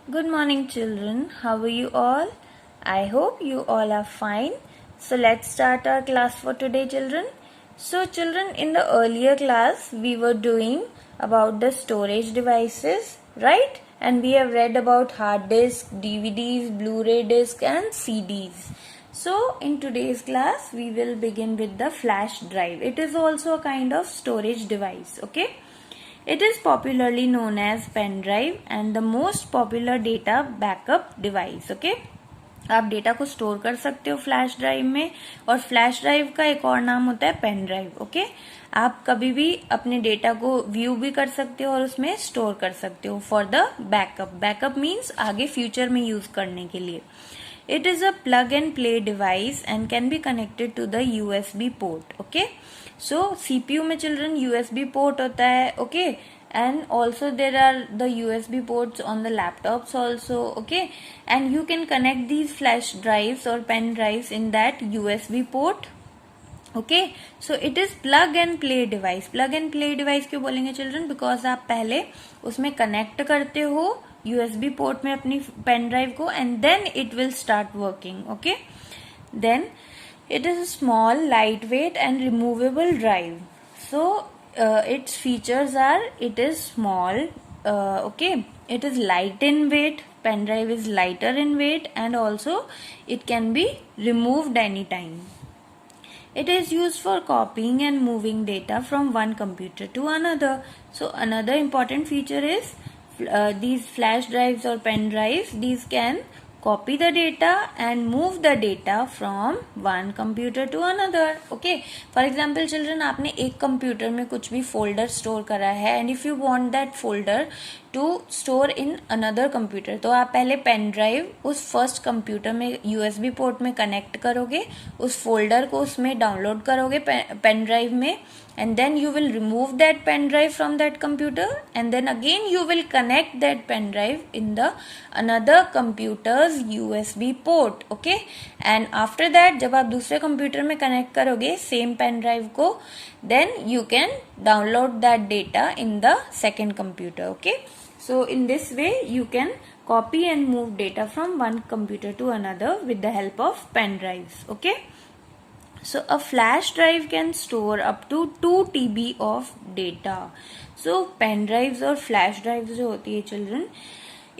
Good morning, children. How are you all? I hope you all are fine. So, let's start our class for today, children. So, children, in the earlier class, we were doing about the storage devices, right? And we have read about hard disk, DVDs, Blu-ray disc, and CDs. So, in today's class, we will begin with the flash drive. It is also a kind of storage device, okay? It is popularly known as pen drive and the most popular data backup device. Okay, आप data को store कर सकते हो flash drive में, और flash drive का एक और नाम होता है पेन ड्राइव. ओके, आप कभी भी अपने डेटा को व्यू भी कर सकते हो और उसमें स्टोर कर सकते हो for the backup. Backup means आगे फ्यूचर में यूज करने के लिए. It is a plug and play device and can be connected to the USB port. Okay, so CPU में children USB port होता है. Okay, and also there are the USB ports on the laptops also. Okay, and you can connect these flash drives or pen drives in that USB port. Okay, so it is plug and play device. Plug and play device क्यों बोलेंगे children? Because आप पहले उसमें connect करते हो USB port में अपनी pen drive को and then it will start working. Okay, then it is small, light weight and removable drive. So its features are, it is small, okay, it is light in weight. Pen drive is lighter in weight and also it can be removed anytime. It is used for copying and moving data from one computer to another. So another important feature is these flash drives or pen drives, these can copy the data and move the data from one computer to another. Okay, for example children, आपने एक computer में कुछ भी folder store करा है and if you want that folder to store in another computer, तो आप पहले पेन ड्राइव उस फर्स्ट कंप्यूटर में यूएसबी पोर्ट में कनेक्ट करोगे, उस फोल्डर को उसमें डाउनलोड करोगे पेन ड्राइव में, and then you will remove that pen drive from that computer and then again you will connect that pen drive in the another computer's USB port. Okay, and after that जब आप दूसरे computer में connect करोगे same pen drive को, then you can download that data in the second computer. Okay, so in this way you can copy and move data from one computer to another with the help of pen drives. Okay, so a flash drive can store up to 2 TB of data. So pen drives or flash drives जो होती है children,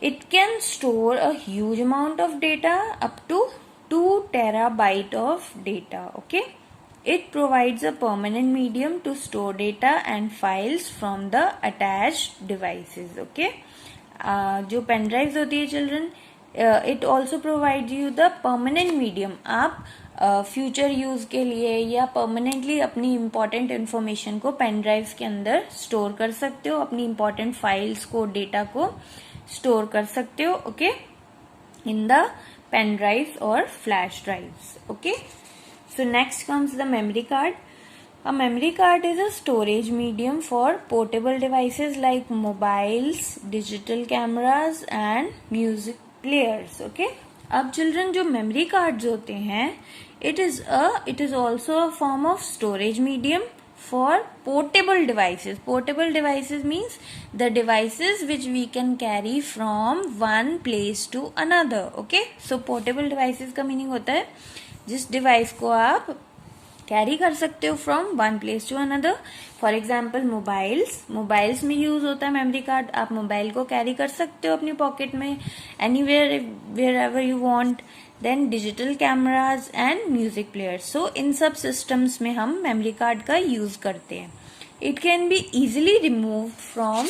it can store a huge amount of data up to 2 terabyte of data. Okay, it provides a permanent medium to store data and files from the attached devices. Okay, जो pen drives होती है children, it also provides you the permanent medium. आप future use के लिए या permanently अपनी important information को pen drives के अंदर स्टोर कर सकते हो, अपनी इम्पोर्टेंट फाइल्स को, डेटा को स्टोर कर सकते हो. Okay, in the pen drives और flash drives. Okay, so next comes the memory card. A memory card is a storage medium for portable devices like mobiles, digital cameras and music players. Okay, अब children जो memory cards होते हैं, it is also a form of storage medium for portable devices. Portable devices means the devices which we can carry from one place to another. Okay, so portable devices का meaning होता है जिस device को आप carry कर सकते हो from one place to another. For example mobiles में यूज होता है मेमोरी कार्ड. आप मोबाइल को कैरी कर सकते हो अपनी पॉकेट में anywhere wherever you want. Then digital cameras and music players. So इन सब सिस्टम्स में हम मेमोरी कार्ड का यूज करते हैं. It can be easily remove from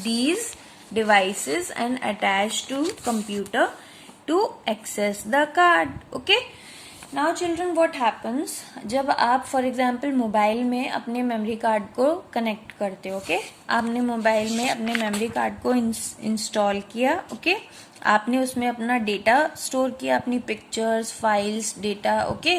these devices and attach to computer to access the card. Okay, now children what happens जब आप for example mobile में अपने मेमोरी कार्ड को कनेक्ट करते हो. ओके, आपने मोबाइल में अपने मेमोरी कार्ड को इंस्टॉल किया. ओके, आपने उसमें अपना डेटा स्टोर किया, अपनी pictures, files, data. Okay,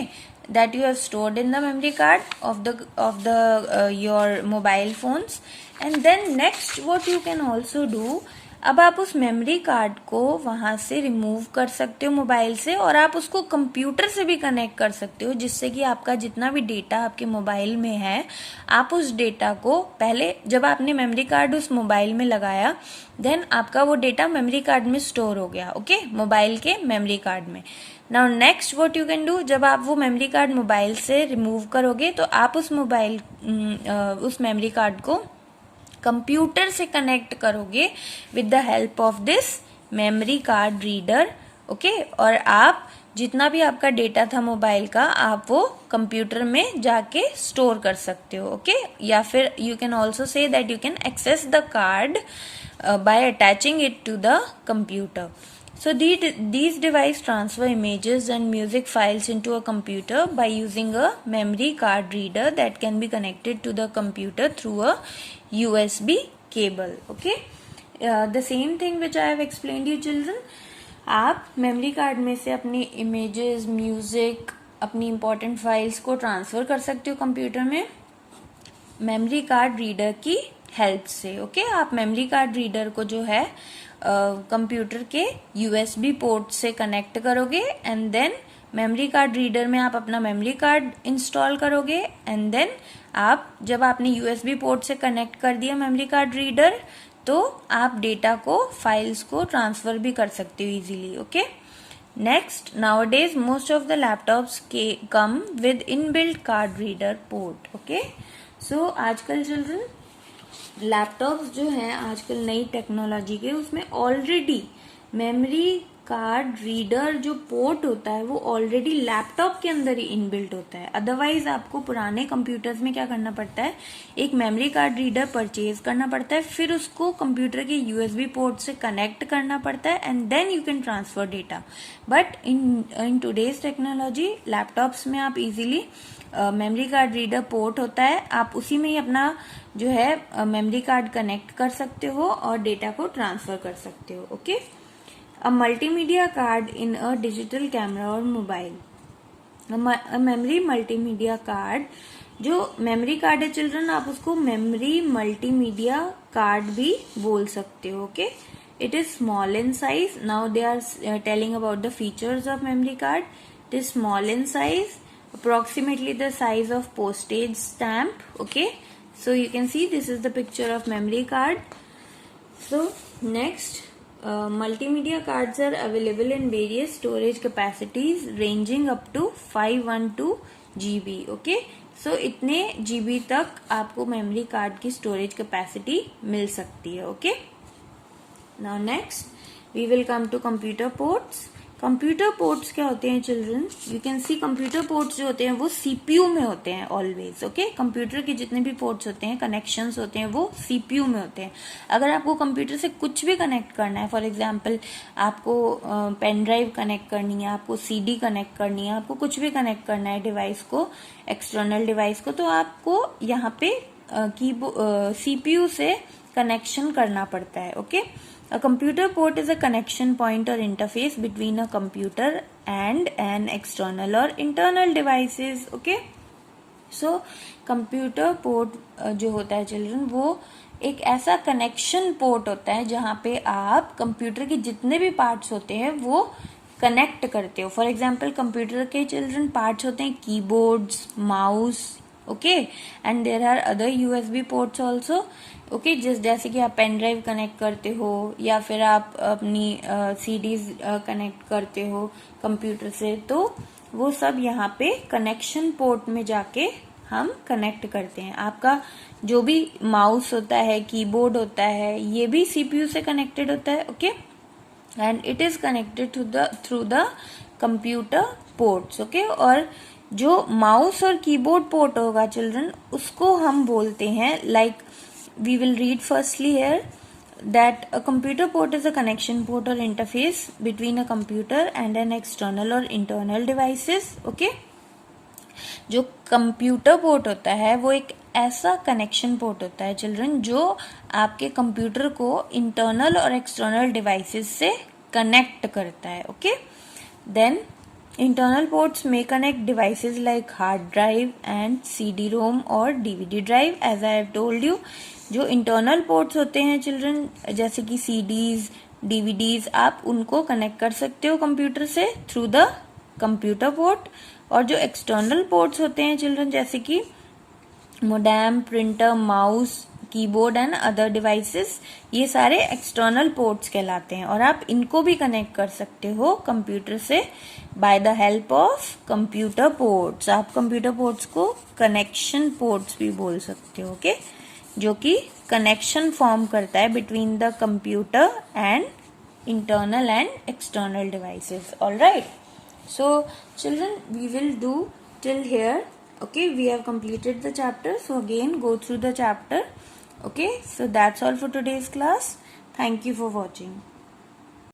that you have stored in the memory card of the your mobile phones. And then next what you can also do, अब आप उस मेमोरी कार्ड को वहां से रिमूव कर सकते हो मोबाइल से, और आप उसको कंप्यूटर से भी कनेक्ट कर सकते हो, जिससे कि आपका जितना भी डेटा आपके मोबाइल में है, आप उस डेटा को पहले जब आपने मेमोरी कार्ड उस मोबाइल में लगाया, देन आपका वो डेटा मेमोरी कार्ड में स्टोर हो गया, ओके, मोबाइल के मेमोरी कार्ड में। Now next what you can do, जब आप वो मेमोरी कार्ड मोबाइल से रिमूव करोगे तो आप उस मेमोरी कार्ड को कंप्यूटर से कनेक्ट करोगे with the help of this memory card reader, okay. और आप जितना भी आपका डेटा था मोबाइल का, आप वो कंप्यूटर में जाके स्टोर कर सकते हो, ओके। या फिर you can also say that you can access the card by attaching it to the computer. So these devices transfer images and music files into a computer by using a memory card reader that can be connected to the computer through a USB cable. Okay, the same thing which I have explained you children. आप memory card में से अपनी images, music, अपनी important files को transfer कर सकते हो computer में मेमोरी कार्ड रीडर की हेल्प से, ओके। आप मेमोरी कार्ड रीडर को जो है कंप्यूटर के USB पोर्ट से कनेक्ट करोगे, and then memory card reader में आप अपना मेमोरी कार्ड इंस्टॉल करोगे, एंड देन आप जब आपने USB पोर्ट से कनेक्ट कर दिया मेमोरी कार्ड रीडर, तो आप डेटा को, फाइल्स को ट्रांसफर भी कर सकते हो easily, okay. Next, nowadays most of the laptops come with inbuilt card reader port, okay. So आजकल चिल्ड्रन लैपटॉप्स जो हैं आजकल नई टेक्नोलॉजी के, उसमें ऑलरेडी मेमोरी कार्ड रीडर जो पोर्ट होता है वो ऑलरेडी लैपटॉप के अंदर ही इनबिल्ट होता है। अदरवाइज आपको पुराने कंप्यूटर्स में क्या करना पड़ता है, एक मेमोरी कार्ड रीडर परचेज करना पड़ता है, फिर उसको कंप्यूटर के USB पोर्ट से कनेक्ट करना पड़ता है, and then you can transfer data. But in today's technology laptops में आप easily memory card reader port होता है, आप उसी में ही अपना जो है मेमोरी कार्ड कनेक्ट कर सकते हो और डेटा को ट्रांसफर कर सकते हो, okay. A multimedia card in a digital camera और मोबाइल, मेमोरी मल्टीमीडिया कार्ड, जो मेमोरी कार्ड है चिल्ड्रन, आप उसको मेमोरी मल्टीमीडिया कार्ड भी बोल सकते हो, okay. It is small in size. Now they are telling about the features of memory card. It is small in size, approximately the size of postage stamp, okay. So you can see this is the picture of memory card. So next, multimedia cards are available in various storage capacities ranging up to 512 GB, okay. So इतने GB तक आपको memory card की storage capacity मिल सकती है, okay. Now next we will come to computer ports. Computer ports क्या होते हैं children, you can see computer ports जो होते हैं वो CPU में होते हैं ऑलवेज, ओके। कंप्यूटर के जितने भी पोर्ट्स होते हैं, कनेक्शंस होते हैं, वो CPU में होते हैं। अगर आपको कंप्यूटर से कुछ भी कनेक्ट करना है, फॉर एग्जांपल आपको पेन ड्राइव कनेक्ट करनी है, आपको CD कनेक्ट करनी है, आपको कुछ भी कनेक्ट करना है डिवाइस को, एक्सटर्नल डिवाइस को, तो आपको यहाँ पे CPU से कनेक्शन करना पड़ता है, okay. A computer port is a connection point or interface between a computer and an external or internal devices, okay. So computer port जो होता है चिल्ड्रन, वो एक ऐसा कनेक्शन पोर्ट होता है जहाँ पे आप कंप्यूटर के जितने भी पार्ट्स होते हैं वो कनेक्ट करते हो। फॉर एग्जाम्पल कंप्यूटर के चिल्ड्रन पार्ट्स होते हैं keyboards, mouse, okay, and there are other USB ports also, okay. जैसे कि आप पेन ड्राइव कनेक्ट करते हो या फिर आप अपनी CDs कनेक्ट करते हो कंप्यूटर से, तो वो सब यहाँ पे कनेक्शन पोर्ट में जाके हम कनेक्ट करते हैं। आपका जो भी माउस होता है, कीबोर्ड होता है, ये भी CPU से कनेक्टेड होता है, okay, and it is connected through the computer ports, okay. और जो माउस और कीबोर्ड पोर्ट होगा चिल्ड्रन, उसको हम बोलते हैं, like we will read firstly here that a computer port is a connection port or interface between a computer and an external or internal devices, okay. जो computer port होता है वो एक ऐसा कनेक्शन पोर्ट होता है चिल्ड्रन जो आपके कंप्यूटर को इंटरनल और एक्सटर्नल डिवाइसेस से कनेक्ट करता है, okay. Then Internal ports may connect devices like hard drive and CD-ROM or DVD drive. As I have told you, जो internal ports होते हैं children, जैसे कि CDs, DVDs, आप उनको कनेक्ट कर सकते हो कंप्यूटर से थ्रू द कंप्यूटर पोर्ट. और जो एक्सटर्नल पोर्ट्स होते हैं चिल्ड्रन, जैसे कि modem, printer, mouse, keyboard and other devices, ये सारे एक्सटर्नल पोर्ट्स कहलाते हैं. और आप इनको भी कनेक्ट कर सकते हो कंप्यूटर से by the help of computer ports. आप कंप्यूटर पोर्ट्स को कनेक्शन पोर्ट्स भी बोल सकते हो, ओके, जो कि कनेक्शन फॉर्म करता है between the computer and internal and external devices. All right, so children, we will do till here. Okay, we have completed the chapter, so again go through the chapter. Okay, so that's all for today's class. Thank you for watching.